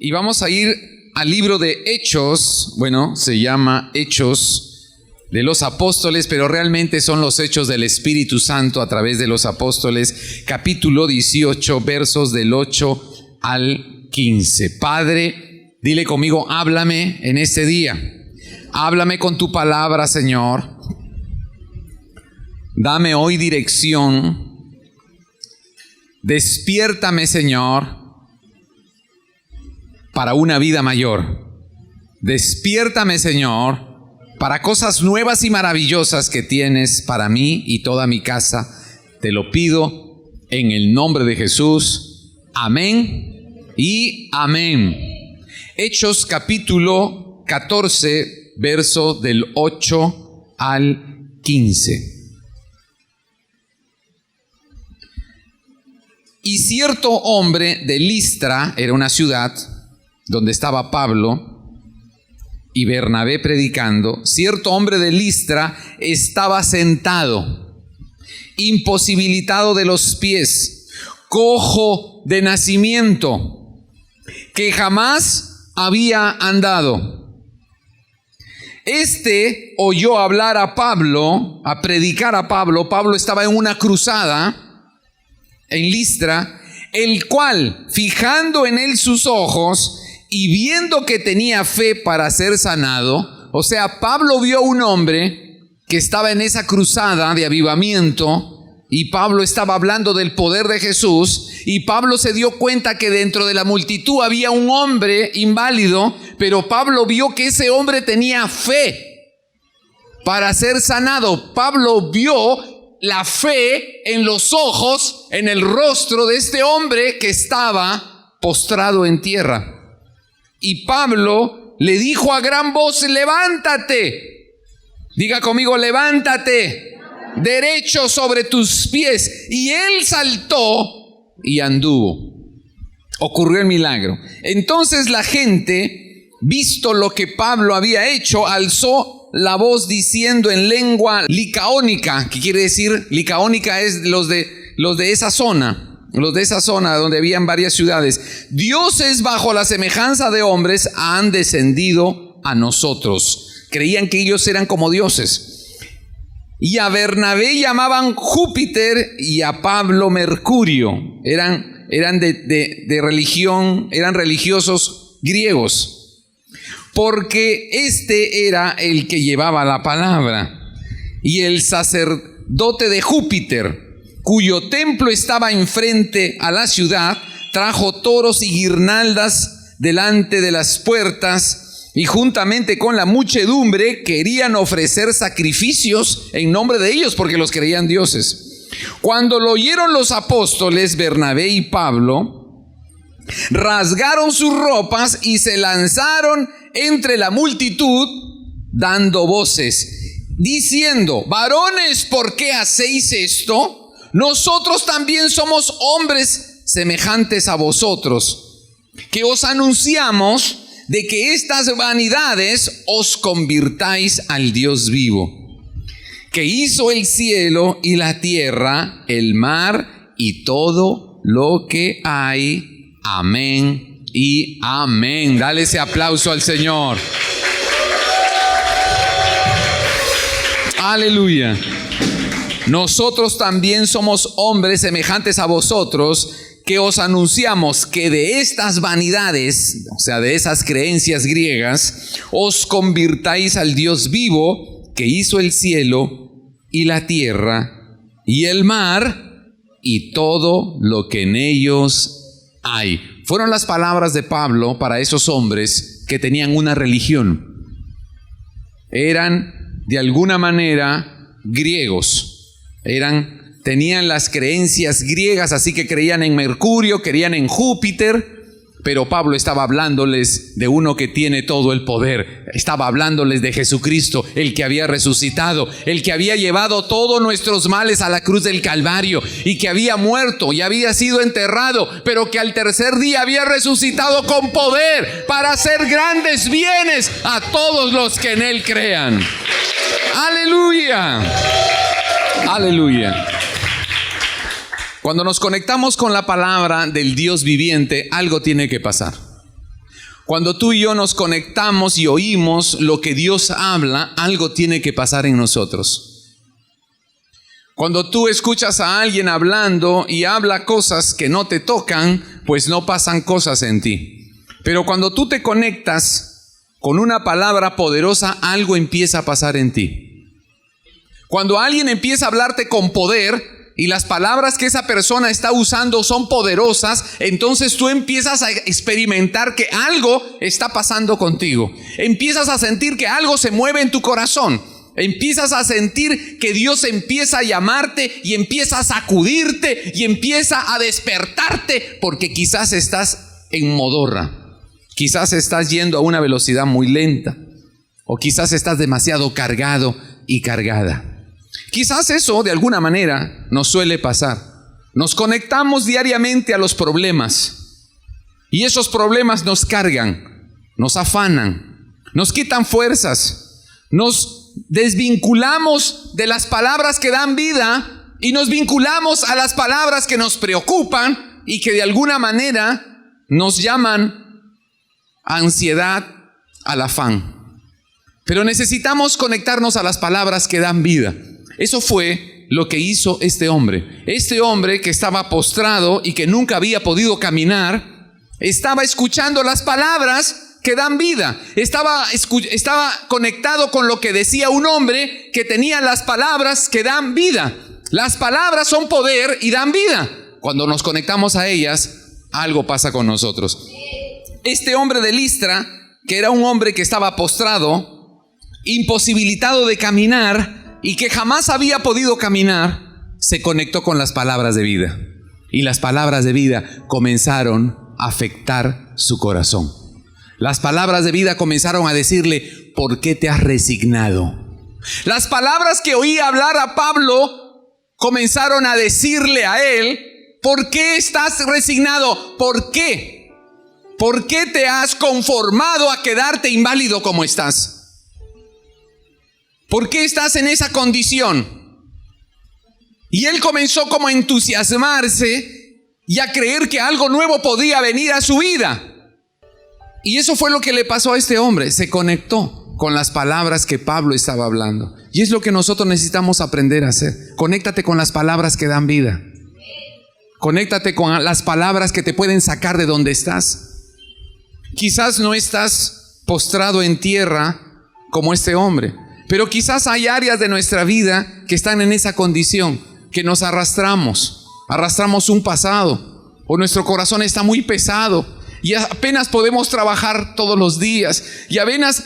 Y vamos a ir al libro de Hechos. Bueno, se llama Hechos de los Apóstoles, pero realmente son los Hechos del Espíritu Santo a través de los Apóstoles, capítulo 18, versos del 8 al 15. Padre, dile conmigo, háblame en este día. Háblame con tu palabra, Señor. Dame hoy dirección. Despiértame, Señor, para una vida mayor. Despiértame, Señor, para cosas nuevas y maravillosas que tienes para mí y toda mi casa. Te lo pido en el nombre de Jesús. Amén y amén. Hechos capítulo 14, verso del 8 al 15. Y cierto hombre de Listra, era una ciudad donde estaba Pablo y Bernabé predicando, cierto hombre de Listra estaba sentado, imposibilitado de los pies, cojo de nacimiento, que jamás había andado. Este oyó hablar a Pablo, a predicar a Pablo. Pablo estaba en una cruzada en Listra, el cual, fijando en él sus ojos y viendo que tenía fe para ser sanado, o sea, Pablo vio a un hombre que estaba en esa cruzada de avivamiento y Pablo estaba hablando del poder de Jesús, y Pablo se dio cuenta que dentro de la multitud había un hombre inválido, pero Pablo vio que ese hombre tenía fe para ser sanado. Pablo vio la fe en los ojos, en el rostro de este hombre que estaba postrado en tierra. Y Pablo le dijo a gran voz: levántate. Diga conmigo, levántate, derecho sobre tus pies. Y él saltó y anduvo. Ocurrió el milagro. Entonces la gente, visto lo que Pablo había hecho, alzó la voz diciendo en lengua licaónica. ¿Qué quiere decir? Licaónica es los de esa zona. Los de esa zona donde habían varias ciudades. Dioses bajo la semejanza de hombres han descendido a nosotros. Creían que ellos eran como dioses. Y a Bernabé llamaban Júpiter y a Pablo Mercurio. Eran de religión, eran religiosos griegos. Porque este era el que llevaba la palabra. Y el sacerdote de Júpiter, cuyo templo estaba enfrente a la ciudad, trajo toros y guirnaldas delante de las puertas, y juntamente con la muchedumbre querían ofrecer sacrificios en nombre de ellos, porque los creían dioses. Cuando lo oyeron los apóstoles Bernabé y Pablo, rasgaron sus ropas y se lanzaron entre la multitud dando voces, diciendo: varones, ¿por qué hacéis esto? Nosotros también somos hombres semejantes a vosotros, que os anunciamos de que estas vanidades os convirtáis al Dios vivo, que hizo el cielo y la tierra, el mar y todo lo que hay. Amén y amén. Dale ese aplauso al Señor. Aleluya. Nosotros también somos hombres semejantes a vosotros, que os anunciamos que de estas vanidades, o sea, de esas creencias griegas, os convirtáis al Dios vivo, que hizo el cielo y la tierra y el mar y todo lo que en ellos hay. Fueron las palabras de Pablo para esos hombres que tenían una religión. Eran de alguna manera griegos. Tenían las creencias griegas, así que creían en Mercurio, creían en Júpiter, pero Pablo estaba hablándoles de uno que tiene todo el poder. Estaba hablándoles de Jesucristo, el que había resucitado, el que había llevado todos nuestros males a la cruz del Calvario, y que había muerto y había sido enterrado, pero que al tercer día había resucitado con poder para hacer grandes bienes a todos los que en él crean. ¡Aleluya! ¡Aleluya! Cuando nos conectamos con la palabra del Dios viviente, algo tiene que pasar. Cuando tú y yo nos conectamos y oímos lo que Dios habla, algo tiene que pasar en nosotros. Cuando tú escuchas a alguien hablando y habla cosas que no te tocan, pues no pasan cosas en ti. Pero cuando tú te conectas con una palabra poderosa, algo empieza a pasar en ti. Cuando alguien empieza a hablarte con poder y las palabras que esa persona está usando son poderosas, entonces tú empiezas a experimentar que algo está pasando contigo. Empiezas a sentir que algo se mueve en tu corazón. Empiezas a sentir que Dios empieza a llamarte y empieza a sacudirte y empieza a despertarte, porque quizás estás en modorra. Quizás estás yendo a una velocidad muy lenta, o quizás estás demasiado cargado y cargada. Quizás eso de alguna manera nos suele pasar. Nos conectamos diariamente a los problemas y esos problemas nos cargan, nos afanan, nos quitan fuerzas, nos desvinculamos de las palabras que dan vida y nos vinculamos a las palabras que nos preocupan y que de alguna manera nos llaman a ansiedad, al afán. Pero necesitamos conectarnos a las palabras que dan vida. Eso fue lo que hizo este hombre. Este hombre que estaba postrado y que nunca había podido caminar, estaba escuchando las palabras que dan vida. Estaba conectado con lo que decía un hombre que tenía las palabras que dan vida. Las palabras son poder y dan vida. Cuando nos conectamos a ellas, algo pasa con nosotros. Este hombre de Listra, que era un hombre que estaba postrado, imposibilitado de caminar, y que jamás había podido caminar, se conectó con las palabras de vida. Y las palabras de vida comenzaron a afectar su corazón. Las palabras de vida comenzaron a decirle: ¿por qué te has resignado? Las palabras que oía hablar a Pablo comenzaron a decirle a él: ¿por qué estás resignado? ¿Por qué? ¿Por qué te has conformado a quedarte inválido como estás? ¿Por qué estás en esa condición? Y él comenzó como a entusiasmarse y a creer que algo nuevo podía venir a su vida. Y eso fue lo que le pasó a este hombre. Se conectó con las palabras que Pablo estaba hablando. Y es lo que nosotros necesitamos aprender a hacer. Conéctate con las palabras que dan vida. Conéctate con las palabras que te pueden sacar de donde estás. Quizás no estás postrado en tierra como este hombre, pero quizás hay áreas de nuestra vida que están en esa condición, que nos arrastramos un pasado, o nuestro corazón está muy pesado y apenas podemos trabajar todos los días y apenas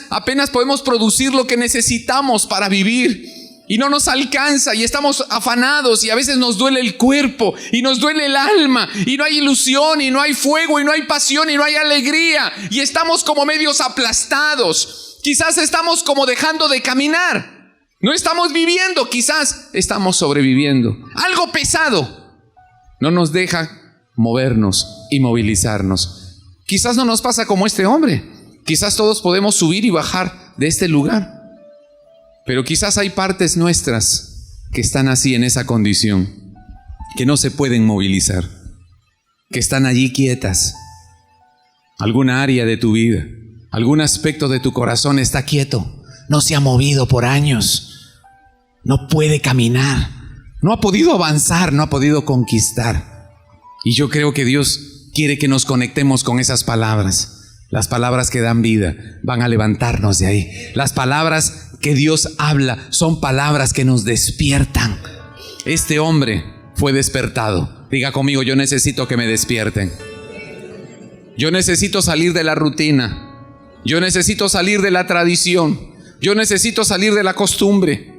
podemos producir lo que necesitamos para vivir y no nos alcanza y estamos afanados y a veces nos duele el cuerpo y nos duele el alma y no hay ilusión y no hay fuego y no hay pasión y no hay alegría y estamos como medios aplastados. Quizás estamos como dejando de caminar. No estamos viviendo, quizás estamos sobreviviendo. Algo pesado no nos deja movernos y movilizarnos. Quizás no nos pasa como este hombre. Quizás todos podemos subir y bajar de este lugar. Pero quizás hay partes nuestras que están así en esa condición, que no se pueden movilizar, que están allí quietas. Alguna área de tu vida, algún aspecto de tu corazón está quieto, no se ha movido por años, no puede caminar, no ha podido avanzar, no ha podido conquistar. Y yo creo que Dios quiere que nos conectemos con esas palabras. Las palabras que dan vida van a levantarnos de ahí. Las palabras que Dios habla son palabras que nos despiertan. Este hombre fue despertado. Diga conmigo: yo necesito que me despierten. Yo necesito salir de la rutina. Yo necesito salir de la tradición. Yo necesito salir de la costumbre.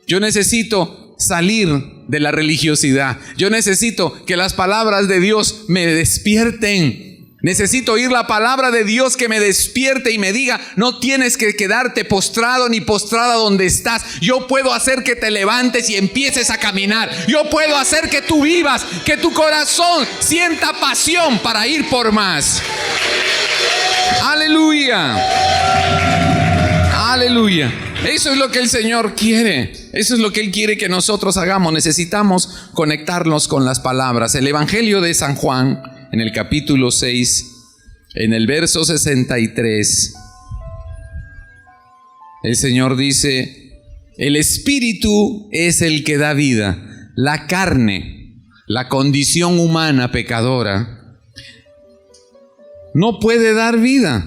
Yo necesito salir de la religiosidad. Yo necesito que las palabras de Dios me despierten. Necesito oír la palabra de Dios que me despierte y me diga: no tienes que quedarte postrado ni postrada donde estás. Yo puedo hacer que te levantes y empieces a caminar. Yo puedo hacer que tú vivas, que tu corazón sienta pasión para ir por más. Aleluya. Aleluya. Eso es lo que el Señor quiere. Eso es lo que Él quiere que nosotros hagamos. Necesitamos conectarnos con las palabras. El Evangelio de San Juan, en el capítulo 6, En el verso 63, el Señor dice: el espíritu es el que da vida. La carne, la condición humana pecadora, no puede dar vida.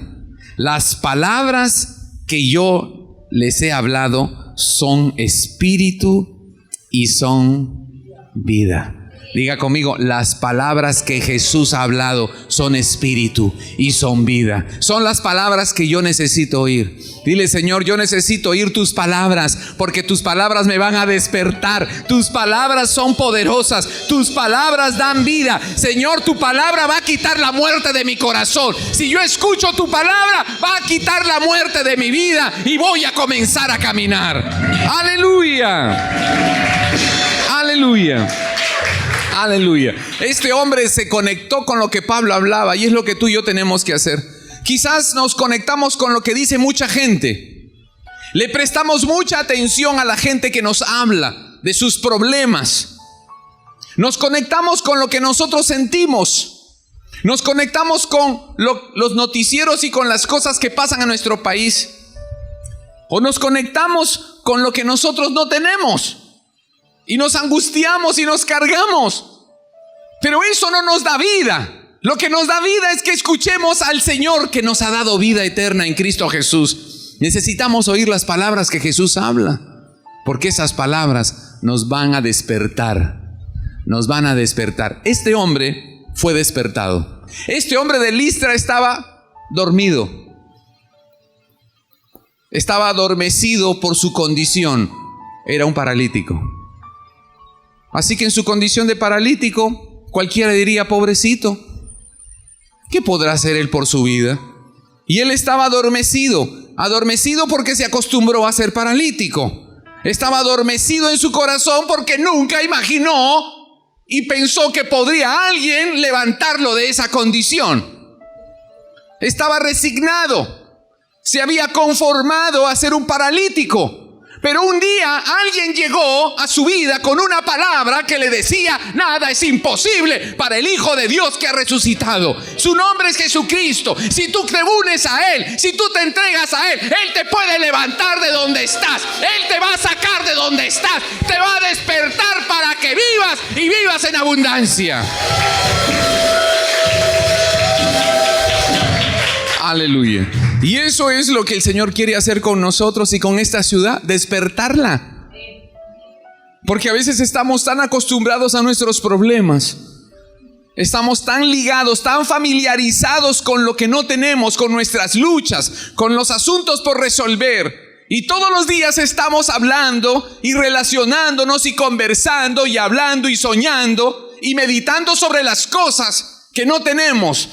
Las palabras que yo les he hablado son espíritu y son vida. Diga conmigo: las palabras que Jesús ha hablado son espíritu y son vida. Son las palabras que yo necesito oír. Dile: Señor, yo necesito oír tus palabras, porque tus palabras me van a despertar. Tus palabras son poderosas. Tus palabras dan vida. Señor, tu palabra va a quitar la muerte de mi corazón. Si yo escucho tu palabra, va a quitar la muerte de mi vida y voy a comenzar a caminar. Aleluya. Aleluya. Aleluya. Este hombre se conectó con lo que Pablo hablaba, y es lo que tú y yo tenemos que hacer. Quizás nos conectamos con lo que dice mucha gente. Le prestamos mucha atención a la gente que nos habla de sus problemas. Nos conectamos con lo que nosotros sentimos. Nos conectamos con los noticieros y con las cosas que pasan en nuestro país. O nos conectamos con lo que nosotros no tenemos. Y nos angustiamos y nos cargamos. Pero eso no nos da vida. Lo que nos da vida es que escuchemos al Señor, que nos ha dado vida eterna en Cristo Jesús. Necesitamos oír las palabras que Jesús habla, porque esas palabras nos van a despertar. Nos van a despertar. Este hombre fue despertado. Este hombre de Listra estaba dormido. Estaba adormecido por su condición. Era un paralítico. Así que en su condición de paralítico, cualquiera diría: pobrecito, ¿qué podrá hacer él por su vida? Y él estaba adormecido porque se acostumbró a ser paralítico. Estaba adormecido en su corazón porque nunca imaginó y pensó que podría alguien levantarlo de esa condición. Estaba resignado, se había conformado a ser un paralítico. Pero un día alguien llegó a su vida con una palabra que le decía: nada es imposible para el Hijo de Dios que ha resucitado. Su nombre es Jesucristo. Si tú te unes a Él, si tú te entregas a Él, Él te puede levantar de donde estás. Él te va a sacar de donde estás. Te va a despertar para que vivas y vivas en abundancia. Aleluya. Y eso es lo que el Señor quiere hacer con nosotros y con esta ciudad: despertarla. Porque a veces estamos tan acostumbrados a nuestros problemas, estamos tan ligados, tan familiarizados con lo que no tenemos, con nuestras luchas, con los asuntos por resolver. Y todos los días estamos hablando y relacionándonos y conversando y hablando y soñando y meditando sobre las cosas que no tenemos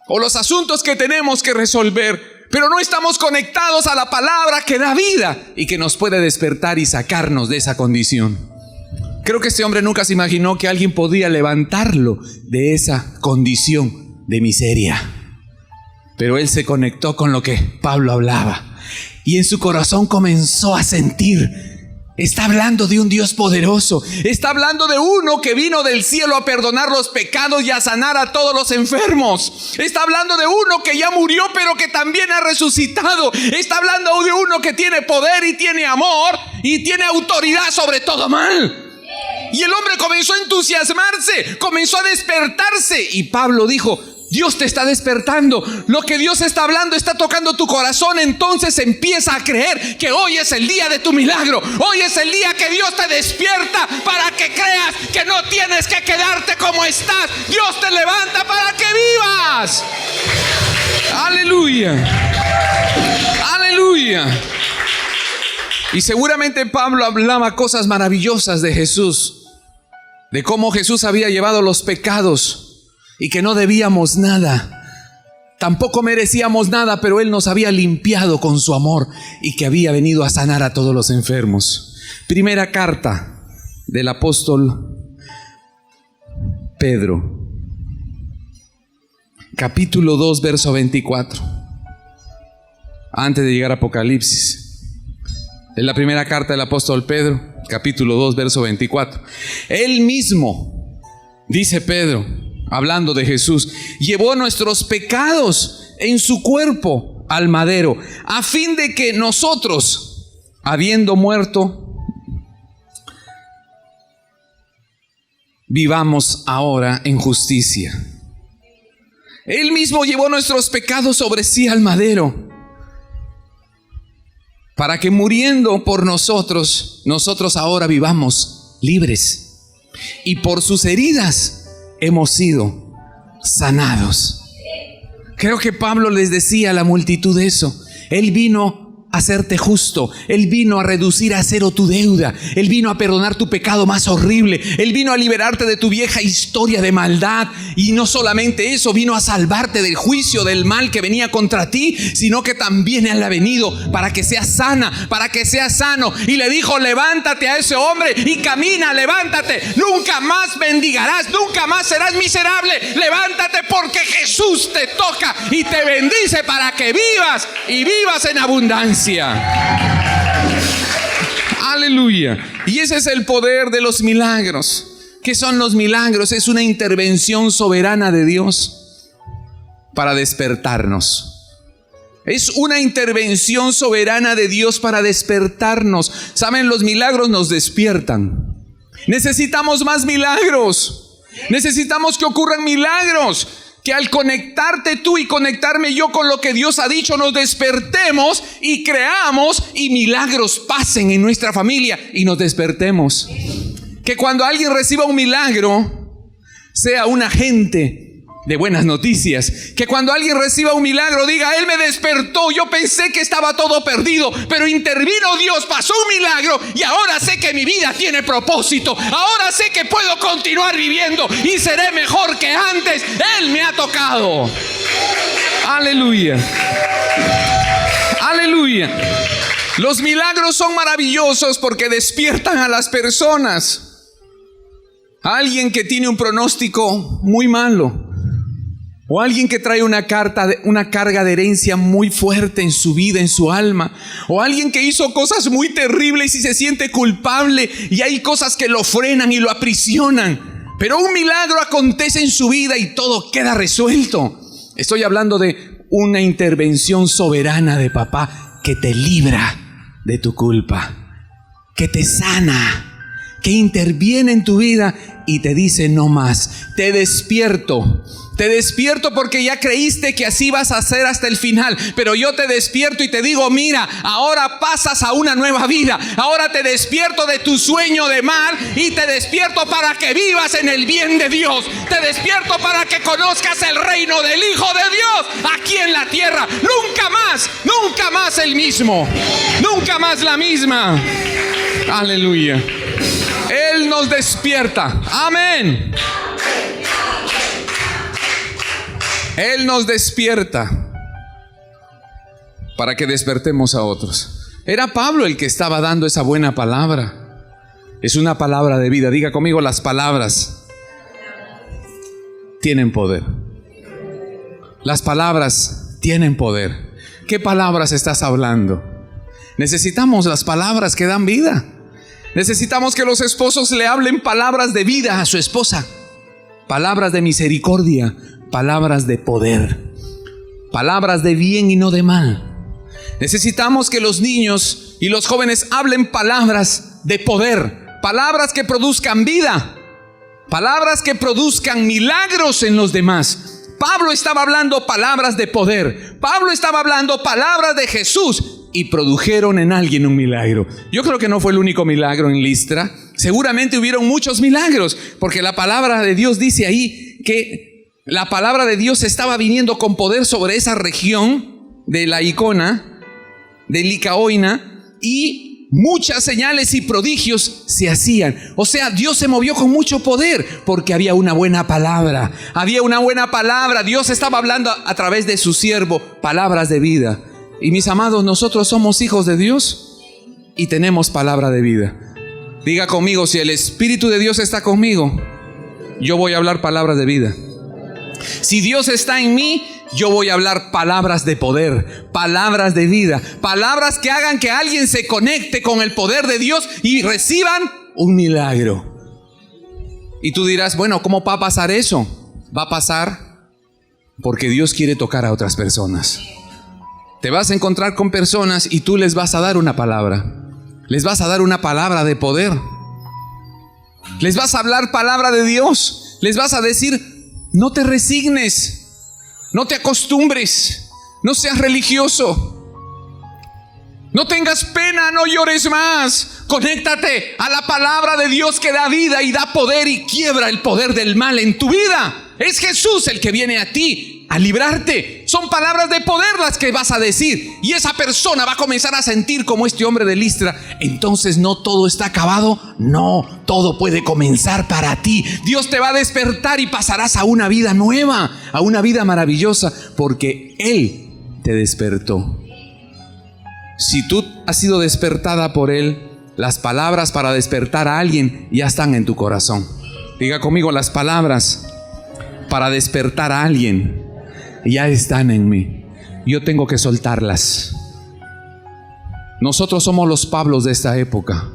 o los asuntos que tenemos que resolver. Pero no estamos conectados a la palabra que da vida y que nos puede despertar y sacarnos de esa condición. Creo que este hombre nunca se imaginó que alguien podía levantarlo de esa condición de miseria. Pero él se conectó con lo que Pablo hablaba y en su corazón comenzó a sentir: está hablando de un Dios poderoso. Está hablando de uno que vino del cielo a perdonar los pecados y a sanar a todos los enfermos. Está hablando de uno que ya murió pero que también ha resucitado. Está hablando de uno que tiene poder y tiene amor y tiene autoridad sobre todo mal. Y el hombre comenzó a entusiasmarse, comenzó a despertarse. Y Pablo dijo: Dios te está despertando. Lo que Dios está hablando está tocando tu corazón. Entonces empieza a creer que hoy es el día de tu milagro. Hoy es el día que Dios te despierta para que creas que no tienes que quedarte como estás. Dios te levanta para que vivas. Aleluya. Aleluya. Y seguramente Pablo hablaba cosas maravillosas de Jesús, de cómo Jesús había llevado los pecados y que no debíamos nada, tampoco merecíamos nada, pero Él nos había limpiado con su amor y que había venido a sanar a todos los enfermos. Primera carta del apóstol Pedro, capítulo 2, verso 24, antes de llegar a Apocalipsis. Es la primera carta del apóstol Pedro, capítulo 2, verso 24. Él mismo, dice Pedro, hablando de Jesús, llevó nuestros pecados en su cuerpo al madero, a fin de que nosotros, habiendo muerto, vivamos ahora en justicia. Él mismo llevó nuestros pecados sobre sí al madero, para que muriendo por nosotros, nosotros ahora vivamos libres. Y por sus heridas hemos sido sanados. Creo que Pablo les decía a la multitud eso. Él vino a hacerte justo. Él vino a reducir a cero tu deuda. Él vino a perdonar tu pecado más horrible. Él vino a liberarte de tu vieja historia de maldad. Y no solamente eso, vino a salvarte del juicio del mal que venía contra ti, sino que también Él ha venido para que seas sana, para que seas sano. Y le dijo: levántate a ese hombre y camina, levántate. Nunca más mendigarás, nunca más serás miserable. Levántate, porque Jesús te toca y te bendice para que vivas y vivas en abundancia. Aleluya. Y ese es el poder de los milagros. ¿Qué son los milagros? Es una intervención soberana de Dios para despertarnos. Es una intervención soberana de Dios para despertarnos. ¿Saben? Los milagros nos despiertan. Necesitamos más milagros. Necesitamos que ocurran milagros. Que al conectarte tú y conectarme yo con lo que Dios ha dicho, nos despertemos y creamos y milagros pasen en nuestra familia y nos despertemos. Que cuando alguien reciba un milagro, sea un agente de buenas noticias. Que cuando alguien reciba un milagro diga: Él me despertó, yo pensé que estaba todo perdido, pero intervino Dios, pasó un milagro y ahora sé que mi vida tiene propósito. Ahora sé que puedo continuar viviendo y seré mejor que antes. Él me ha tocado. Aleluya. Aleluya. Los milagros son maravillosos porque despiertan a las personas. Alguien que tiene un pronóstico muy malo, o alguien que trae una carga de herencia muy fuerte en su vida, en su alma, o alguien que hizo cosas muy terribles y se siente culpable y hay cosas que lo frenan y lo aprisionan, pero un milagro acontece en su vida y todo queda resuelto. Estoy hablando de una intervención soberana de papá que te libra de tu culpa, que te sana, que interviene en tu vida y te dice: no más, te despierto porque ya creíste que así vas a ser hasta el final, pero yo te despierto y te digo: mira, ahora pasas a una nueva vida. Ahora te despierto de tu sueño de mal y te despierto para que vivas en el bien de Dios. Te despierto para que conozcas el reino del Hijo de Dios aquí en la tierra. Nunca más el mismo, nunca más la misma. Aleluya. Él nos despierta. Amén. Él nos despierta para que despertemos a otros. Era Pablo el que estaba dando esa buena palabra. Es una palabra de vida. Diga conmigo: las palabras tienen poder. Las palabras tienen poder. ¿Qué palabras estás hablando? Necesitamos las palabras que dan vida. Necesitamos que los esposos le hablen palabras de vida a su esposa, palabras de misericordia, palabras de poder, palabras de bien y no de mal. Necesitamos que los niños y los jóvenes hablen palabras de poder, palabras que produzcan vida, palabras que produzcan milagros en los demás. Pablo estaba hablando palabras de poder. Pablo estaba hablando palabras de Jesús y produjeron en alguien un milagro. Yo creo que no fue el único milagro en Listra. Seguramente hubieron muchos milagros, porque la palabra de Dios dice ahí que la palabra de Dios estaba viniendo con poder sobre esa región de la Icona, de Licaonia, y muchas señales y prodigios se hacían. O sea, Dios se movió con mucho poder porque había una buena palabra. Había una buena palabra. Dios estaba hablando a través de su siervo palabras de vida. Y mis amados, nosotros somos hijos de Dios y tenemos palabra de vida. Diga conmigo: si el Espíritu de Dios está conmigo, yo voy a hablar palabras de vida. Si Dios está en mí, yo voy a hablar palabras de poder, palabras de vida, palabras que hagan que alguien se conecte con el poder de Dios y reciban un milagro. Y tú dirás: bueno, ¿cómo va a pasar eso? Va a pasar Porque Dios quiere tocar a otras personas. Te vas a encontrar con personas y tú les vas a dar una palabra. Les vas a dar una palabra de poder. Les vas a hablar palabra de Dios. Les vas a decir: no te resignes, no te acostumbres, no seas religioso, no tengas pena, no llores más. Conéctate a la palabra de Dios que da vida y da poder y quiebra el poder del mal en tu vida. Es Jesús el que viene a ti a librarte. Son palabras de poder las que vas a decir, y esa persona va a comenzar a sentir como este hombre de Listra. Entonces no todo está acabado, no, todo puede comenzar para ti. Dios te va a despertar y pasarás a una vida nueva, a una vida maravillosa, porque Él te despertó. Si tú has sido despertada por Él, las palabras para despertar a alguien ya están en tu corazón. Diga conmigo: las palabras para despertar a alguien ya están en mí. Yo tengo que soltarlas. Nosotros somos los Pablos de esta época.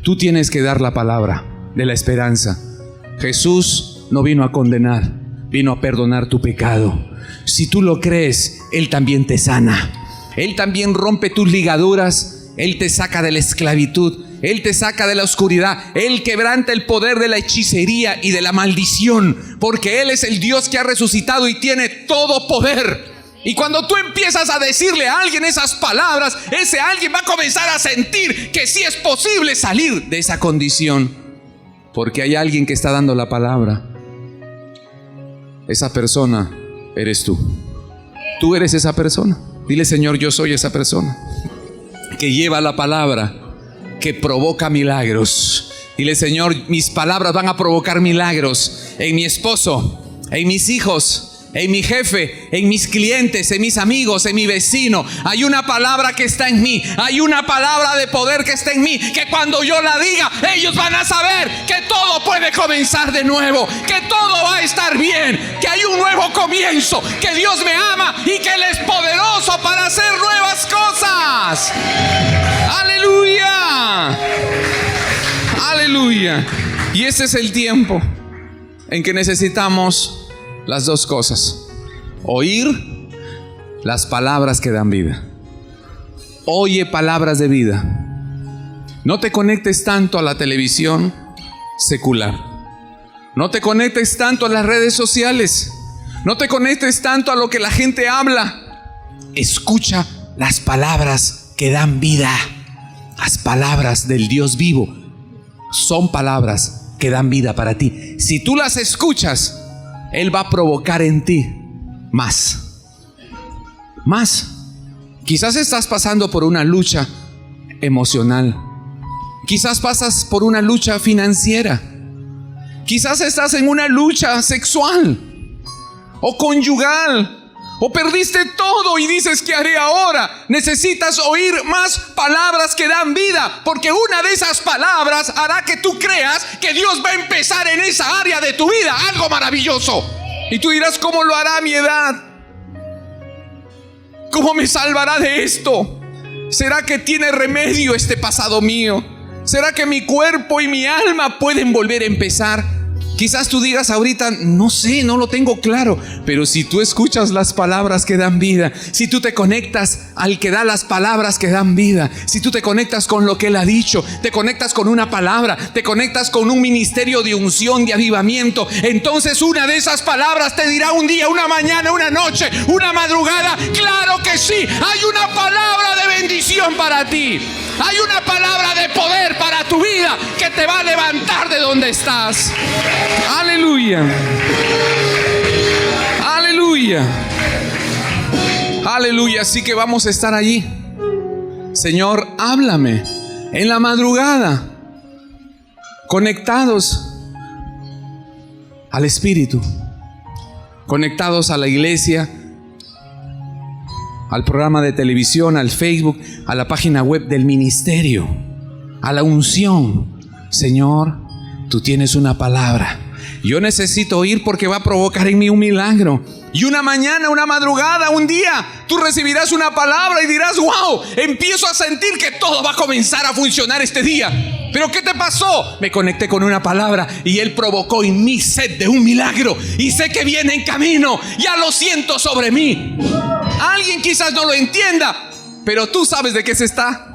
Tú tienes que dar la palabra de la esperanza. Jesús no vino a condenar, vino a perdonar tu pecado. Si tú lo crees, Él también te sana. Él también rompe tus ligaduras. Él te saca de la esclavitud. Él te saca de la oscuridad. Él quebranta el poder de la hechicería y de la maldición, porque Él es el Dios que ha resucitado y tiene todo poder. Y cuando tú empiezas a decirle a alguien esas palabras, ese alguien va a comenzar a sentir que sí es posible salir de esa condición, porque hay alguien que está dando la palabra. Esa persona eres tú. Tú eres esa persona. Dile: Señor, yo soy esa persona que lleva la palabra, que provoca milagros. Dile: Señor, mis palabras van a provocar milagros en mi esposo, en mis hijos, en mi jefe, en mis clientes, en mis amigos, en mi vecino. Hay una palabra que está en mí. Hay una palabra de poder que está en mí, que cuando yo la diga, ellos van a saber que todo puede comenzar de nuevo, que todo va a estar bien, que hay un nuevo comienzo, que Dios me ama y que Él es poderoso para hacer nuevas cosas. ¡Aleluya! ¡Aleluya! Y este es el tiempo en que necesitamos las dos cosas: oír las palabras que dan vida. Oye palabras de vida. No te conectes tanto a la televisión secular. No te conectes tanto a las redes sociales. No te conectes tanto a lo que la gente habla. Escucha las palabras que dan vida. Las palabras del Dios vivo son palabras que dan vida para ti. Si tú las escuchas, Él va a provocar en ti más. Quizás estás pasando por una lucha emocional. Quizás pasas por una lucha financiera. Quizás estás en una lucha sexual o conyugal. O perdiste todo y dices: ¿qué haré ahora? Necesitas oír más palabras que dan vida, porque una de esas palabras hará que tú creas que Dios va a empezar en esa área de tu vida algo maravilloso. Y tú dirás: ¿cómo lo hará a mi edad? ¿Cómo me salvará de esto? ¿Será que tiene remedio este pasado mío? ¿Será que mi cuerpo y mi alma pueden volver a empezar? Quizás tú digas ahorita: no sé, no lo tengo claro. Pero si tú escuchas las palabras que dan vida, si tú te conectas al que da las palabras que dan vida, si tú te conectas con lo que Él ha dicho, te conectas con una palabra, te conectas con un ministerio de unción, de avivamiento, entonces una de esas palabras te dirá un día, una mañana, una noche, una madrugada: claro que sí, hay una palabra de bendición para ti. Hay una palabra de poder para tu vida que te va a levantar de donde estás. Aleluya. Aleluya. Aleluya. Así que vamos a estar allí. Señor, háblame en la madrugada, conectados al Espíritu, conectados a la iglesia, al programa de televisión, al Facebook, a la página web del ministerio, a la unción. Señor, tú tienes una palabra. Yo necesito oír porque va a provocar en mí un milagro. Y una mañana, una madrugada, un día, tú recibirás una palabra y dirás: wow, empiezo a sentir que todo va a comenzar a funcionar este día. ¿Pero qué te pasó? Me conecté con una palabra y Él provocó en mí sed de un milagro. Y sé que viene en camino. Ya lo siento sobre mí. Alguien quizás no lo entienda, pero tú sabes de qué se está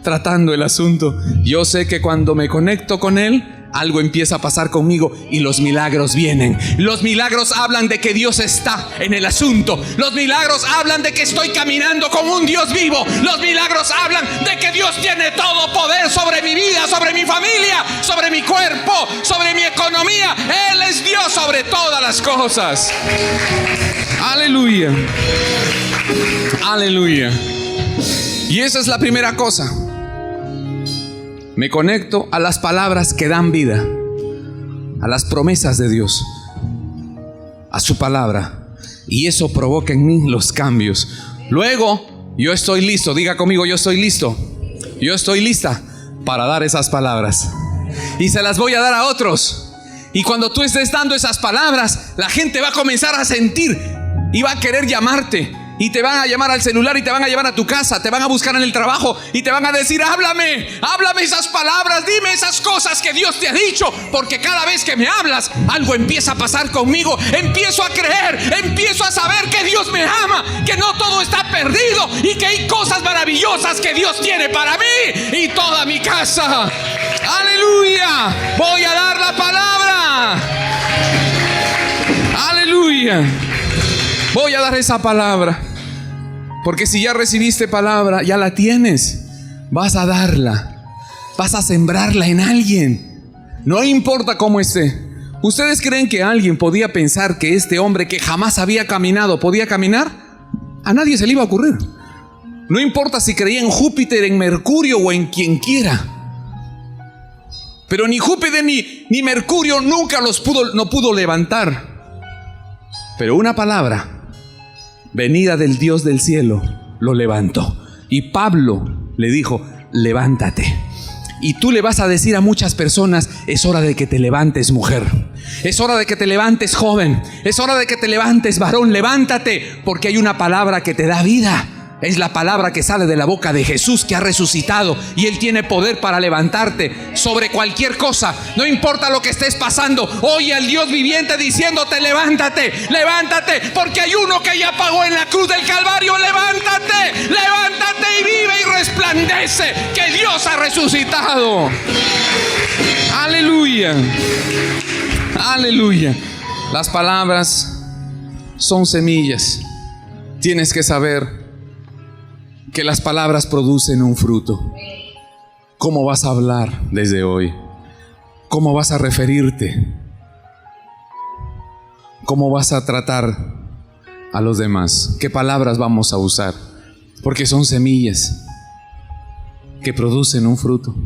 tratando el asunto. Yo sé que cuando me conecto con Él, algo empieza a pasar conmigo y los milagros vienen. Los milagros hablan de que Dios está en el asunto. Los milagros hablan de que estoy caminando con un Dios vivo. Los milagros hablan de que Dios tiene todo poder sobre mi vida, sobre mi familia, sobre mi cuerpo, sobre mi economía. Él es Dios sobre todas las cosas. Aleluya. Aleluya. Y esa es la primera cosa. Me conecto a las palabras que dan vida, a las promesas de Dios, a su palabra, y eso provoca en mí los cambios. Luego, yo estoy listo. Diga conmigo: yo estoy listo. Yo estoy lista para dar esas palabras, y se las voy a dar a otros. Y cuando tú estés dando esas palabras, la gente va a comenzar a sentir y va a querer llamarte. Y te van a llamar al celular y te van a llevar a tu casa, te van a buscar en el trabajo y te van a decir: háblame esas palabras, dime esas cosas que Dios te ha dicho, porque cada vez que me hablas, algo empieza a pasar conmigo. Empiezo a creer, empiezo a saber que Dios me ama, que no todo está perdido y que hay cosas maravillosas que Dios tiene para mí y toda mi casa. Aleluya. Voy a dar la palabra. Aleluya. Voy a dar esa palabra, porque si ya recibiste palabra, ya la tienes. Vas a darla, vas a sembrarla en alguien, no importa cómo esté. ¿Ustedes creen que alguien podía pensar que este hombre que jamás había caminado podía caminar? A nadie se le iba a ocurrir. No importa si creía en Júpiter, en Mercurio o en quien quiera. Pero ni Júpiter ni Mercurio nunca no pudo levantar. Pero una palabra venida del Dios del cielo lo levantó. Y Pablo le dijo: levántate. Y tú le vas a decir a muchas personas: es hora de que te levantes, mujer. Es hora de que te levantes, joven. Es hora de que te levantes, varón. Levántate, porque hay una palabra que te da vida. Es la palabra que sale de la boca de Jesús, que ha resucitado, y Él tiene poder para levantarte sobre cualquier cosa. No importa lo que estés pasando, oye al Dios viviente diciéndote: levántate, levántate, porque hay uno que ya pagó en la cruz del Calvario. Levántate, levántate y vive y resplandece, que Dios ha resucitado. Aleluya. Aleluya. Las palabras son semillas. Tienes que saber que las palabras producen un fruto. ¿Cómo vas a hablar desde hoy? ¿Cómo vas a referirte? ¿Cómo vas a tratar a los demás? ¿Qué palabras vamos a usar? Porque son semillas que producen un fruto.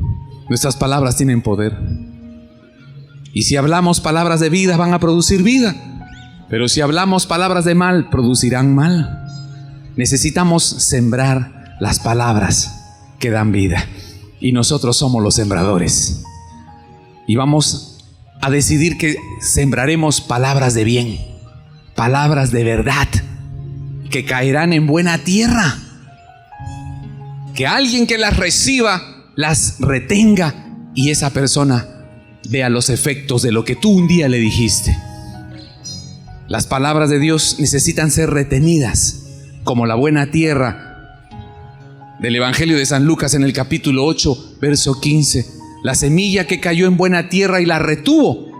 Nuestras palabras tienen poder. Y si hablamos palabras de vida, van a producir vida. Pero si hablamos palabras de mal, producirán mal. Necesitamos sembrar las palabras que dan vida, y nosotros somos los sembradores, y vamos a decidir que sembraremos palabras de bien, palabras de verdad, que caerán en buena tierra, que alguien que las reciba las retenga, y esa persona vea los efectos de lo que tú un día le dijiste. Las palabras de Dios necesitan ser retenidas, como la buena tierra del Evangelio de San Lucas, en el capítulo 8, verso 15. La semilla que cayó en buena tierra y la retuvo,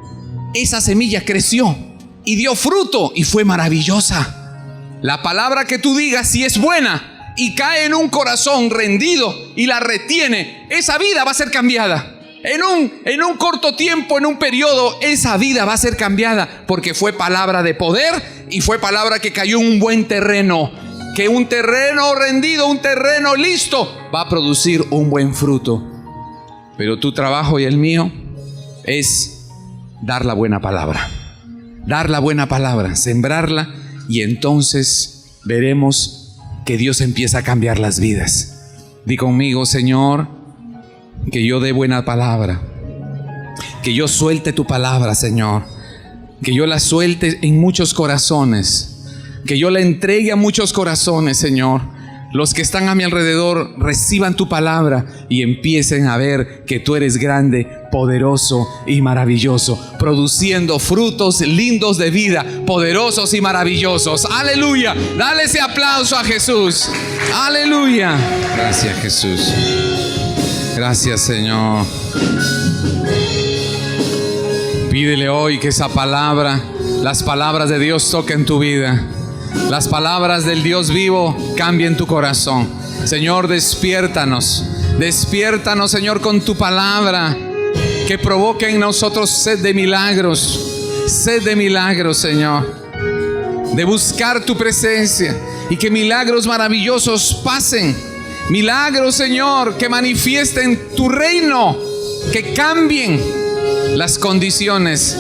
esa semilla creció y dio fruto y fue maravillosa. La palabra que tú digas, si es buena y cae en un corazón rendido y la retiene, esa vida va a ser cambiada. En un corto tiempo, en un periodo, esa vida va a ser cambiada, porque fue palabra de poder y fue palabra que cayó en un buen terreno. Que un terreno rendido, un terreno listo, va a producir un buen fruto. Pero tu trabajo y el mío es dar la buena palabra. Dar la buena palabra, sembrarla, y entonces veremos que Dios empieza a cambiar las vidas. Di conmigo: Señor, que yo dé buena palabra. Que yo suelte tu palabra, Señor. Que yo la suelte en muchos corazones. que yo la entregue a muchos corazones, Señor. Los que están a mi alrededor reciban tu palabra y empiecen a ver que tú eres grande, poderoso y maravilloso, produciendo frutos lindos de vida, poderosos y maravillosos. Aleluya. Dale ese aplauso a Jesús. Aleluya. Gracias, Jesús. Gracias, Señor. Pídele hoy que esa palabra, las palabras de Dios toquen tu vida. Las palabras del Dios vivo cambien tu corazón. Señor, despiértanos. Despiértanos, Señor, con tu palabra, que provoque en nosotros sed de milagros. Sed de milagros, Señor. De buscar tu presencia y que milagros maravillosos pasen. Milagros, Señor, que manifiesten tu reino, que cambien las condiciones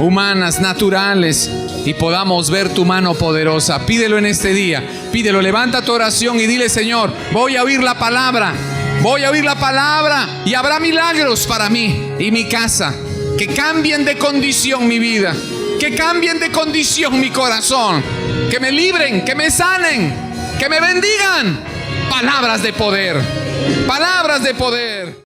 humanas, naturales, y podamos ver tu mano poderosa. Pídelo en este día, pídelo, levanta tu oración y dile: Señor, voy a oír la palabra, voy a oír la palabra, y habrá milagros para mí y mi casa, que cambien de condición mi vida, que cambien de condición mi corazón, que me libren, que me sanen, que me bendigan. Palabras de poder, palabras de poder.